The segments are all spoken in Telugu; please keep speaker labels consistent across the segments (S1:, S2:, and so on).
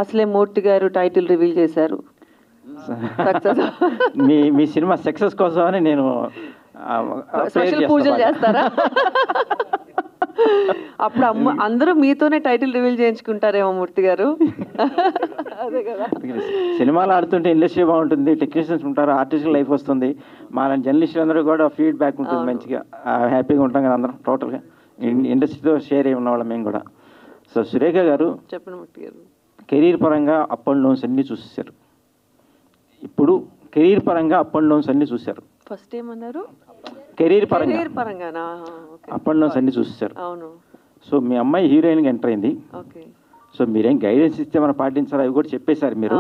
S1: అసలే మూర్తి గారు టైటిల్ రివీల్ చేశారు. సక్సెస్
S2: మీ సినిమా సక్సెస్ కోసమని నేను
S1: స్పెషల్ పూజలు చేస్తారా? అప్పుడు అందరూ మీతోనే టైటిల్ రివీల్ చేయించుకుంటారేమో మూర్తి గారు. అదే కదా,
S2: సినిమాలు ఆడుతుంటే ఇండస్ట్రీ బాగుంటుంది, టెక్నీషియన్స్ ఉంటారు, ఆర్టిస్టుల లైఫ్ వస్తుంది, మన జర్నలిస్టులు అందరూ కూడా ఫీడ్బ్యాక్ ఉంటుంది, మంచిగా హ్యాపీగా ఉంటాం కదా అందరం టోటల్గా ఇండస్ట్రీతో షేర్ అయి ఉన్నవాళ్ళం మేము కూడా. సో సురేఖ గారు
S1: చెప్పండి మూర్తి గారు,
S2: కెరీర్ పరంగా అప్ అండ్ డౌన్స్ అన్నీ చూసేశారు. ఇప్పుడు కెరీర్ పరంగా అప్ అండ్ డౌన్స్ అన్నీ చూశారు.
S1: ఫస్ట్ ఏమన్నారు?
S2: కెరీర్
S1: పరంగానా?
S2: అప్ అండ్ డౌన్స్ అన్నీ చూసేశారు.
S1: అవును.
S2: సో మీ అమ్మాయి హీరోయిన్గా ఎంటర్ అయింది.
S1: ఓకే.
S2: సో మీరేం గైడెన్స్ ఇస్తే మనం పాటించాలి అవి కూడా చెప్పేశారు మీరు.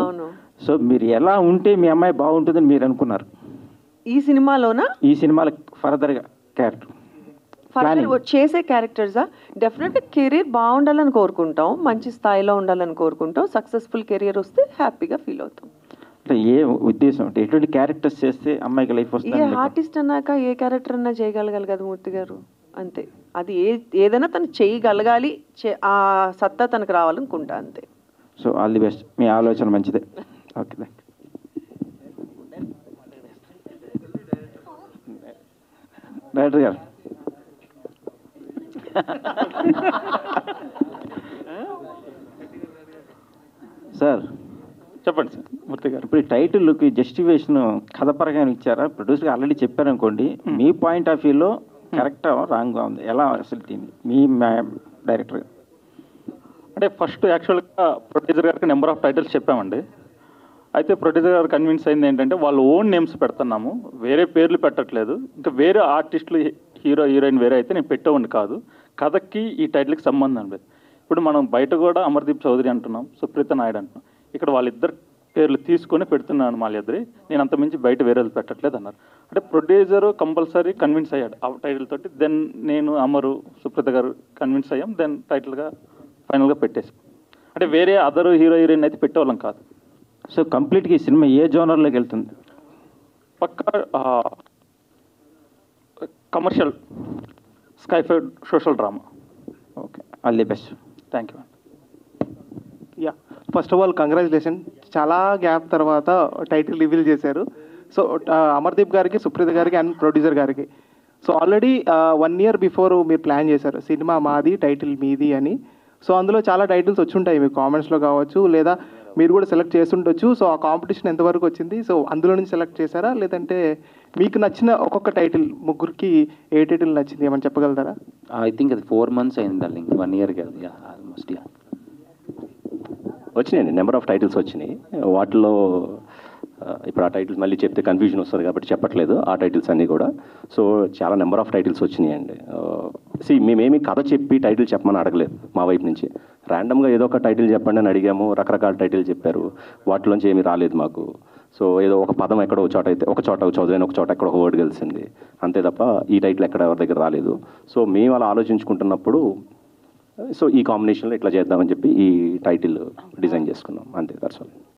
S2: సో మీరు ఎలా ఉంటే మీ అమ్మాయి బాగుంటుందని మీరు అనుకున్నారు
S1: ఈ సినిమాలోనా? ఈ
S2: సినిమాలో ఫర్దర్గా క్యారెక్టర్
S1: చేసే క్యారెక్టర్సా? డెఫినెట్గా కెరీర్ బాగుండాలని కోరుకుంటాం, మంచి స్థాయిలో ఉండాలని కోరుకుంటాం. సక్సెస్ఫుల్ కెరీర్ వస్తే హ్యాపీగా ఫీల్ అవుతాం.
S2: అంటే ఏ ఉద్దేశం అంటే ఎటువంటి క్యారెక్టర్స్ చేస్తే అమ్మాయికి లైఫ్ వస్తుంది?
S1: ఏ ఆర్టిస్ట్ అన్నాక ఏ క్యారెక్టర్ అన్నా చేయగలగాలి కదా మూర్తి గారు, అంతే. అది ఏదైనా తను చేయగలగాలి, ఆ సత్తా తనకు రావాలనుకుంటా, అంతే.
S2: సో ఆల్ ది బెస్ట్, మీ ఆలోచన మంచిదే. Okay, thank you. డైరెక్టర్ గారు సార్
S3: చెప్పండి సార్.
S2: మూర్తి గారు, ఇప్పుడు టైటిల్కి జస్టిఫికేషన్ కథపరంగా ఇచ్చారా? ప్రొడ్యూసర్గా ఆల్రెడీ చెప్పారనుకోండి, మీ పాయింట్ ఆఫ్ వ్యూలో కరెక్టా రాంగ్గా ఉంది, ఎలా అసలు దీన్ని మీ డైరెక్టర్?
S3: అంటే ఫస్ట్ యాక్చువల్గా ప్రొడ్యూసర్ గారికి నెంబర్ ఆఫ్ టైటిల్స్ చెప్పామండి. అయితే ప్రొడ్యూసర్ గారు కన్విన్స్ అయింది ఏంటంటే వాళ్ళు ఓన్ నేమ్స్ పెడుతున్నాము, వేరే పేర్లు పెట్టట్లేదు. ఇంకా వేరే ఆర్టిస్టులు హీరో హీరోయిన్ వేరే అయితే నేను పెట్టేవాడిని కాదు, కథకి ఈ టైటిల్కి సంబంధం లేదు. ఇప్పుడు మనం బయట కూడా అమర్దీప్ చౌదరి అంటున్నాం, సుప్రీత నాయుడు అంటున్నాం, ఇక్కడ వాళ్ళిద్దరు పేర్లు తీసుకొని పెడుతున్నాను మాలిద్దరి, నేను అంతమించి బయట వేరే వాళ్ళు పెట్టట్లేదు అన్నారు. అంటే ప్రొడ్యూసర్ కంపల్సరీ కన్విన్స్ అయ్యాడు ఆ టైటిల్ తోటి. దెన్ నేను అమరు సుప్రీత గారు కన్విన్స్ అయ్యాం, దెన్ టైటిల్గా ఫైనల్గా పెట్టేసి. అంటే వేరే అదర్ హీరో హీరోయిన్ అయితే పెట్టేవాళ్ళం కాదు.
S2: సో కంప్లీట్గా ఈ సినిమా ఏ జోనర్లోకి వెళ్తుంది?
S3: పక్కా commercial sci-fi social drama.
S2: Okay, all the best.
S3: Thank you.
S4: Ya, first of all congratulation, చాలా గ్యాప్ తర్వాత టైటిల్ రివీల్ చేశారు. సో అమర్దీప్ గారికి, సుప్రీత గారికి అండ్ ప్రొడ్యూసర్ గారికి. సో ఆల్రెడీ 1 year బిఫోర్ మీరు ప్లాన్ చేశారు సినిమా మాది టైటిల్ మీది అని. సో అందులో చాలా టైటిల్స్ వచ్చుంటాయి మీకు కామెంట్స్లో కావచ్చు, లేదా మీరు కూడా సెలెక్ట్ చేస్తుండొచ్చు. సో ఆ కాంపిటీషన్ ఎంతవరకు వచ్చింది? సో అందులో నుంచి సెలెక్ట్ చేశారా, లేదంటే మీకు నచ్చిన ఒక్కొక్క టైటిల్, ముగ్గురికి ఏ టైటిల్ నచ్చింది ఏమని చెప్పగలుగుతారా?
S5: ఐ థింక్ అది 4 months అయింది డార్లింగ్, 1 year కాదు, ఆల్మోస్ట్.
S6: వచ్చినాయండి, నెంబర్ ఆఫ్ టైటిల్స్ వచ్చినాయి. వాటిలో ఇప్పుడు ఆ టైటిల్స్ మళ్ళీ చెప్తే కన్ఫ్యూజన్ వస్తుంది కాబట్టి చెప్పట్లేదు ఆ టైటిల్స్ అన్నీ కూడా. సో చాలా నెంబర్ ఆఫ్ టైటిల్స్ వచ్చినాయండి. మేమేమి కథ చెప్పి టైటిల్ చెప్పమని అడగలేదు మా వైపు నుంచి. ర్యాండమ్గా ఏదో ఒక టైటిల్ చెప్పండి అని అడిగాము, రకరకాల టైటిల్ చెప్పారు, వాటిలోంచి ఏమీ రాలేదు మాకు. సో ఏదో ఒక పదం ఎక్కడో ఒక చోట అయితే ఒక చోట చదువుని, ఒక చోట ఎక్కడ ఒక వర్డ్ కలిసింది, అంతే తప్ప ఈ టైటిల్ ఎక్కడ ఎవరి దగ్గర రాలేదు. సో మేము అలా ఆలోచించుకుంటున్నప్పుడు సో ఈ కాంబినేషన్లో ఇట్లా చేద్దామని చెప్పి ఈ టైటిల్ డిజైన్ చేసుకున్నాం, అంతే. That's all.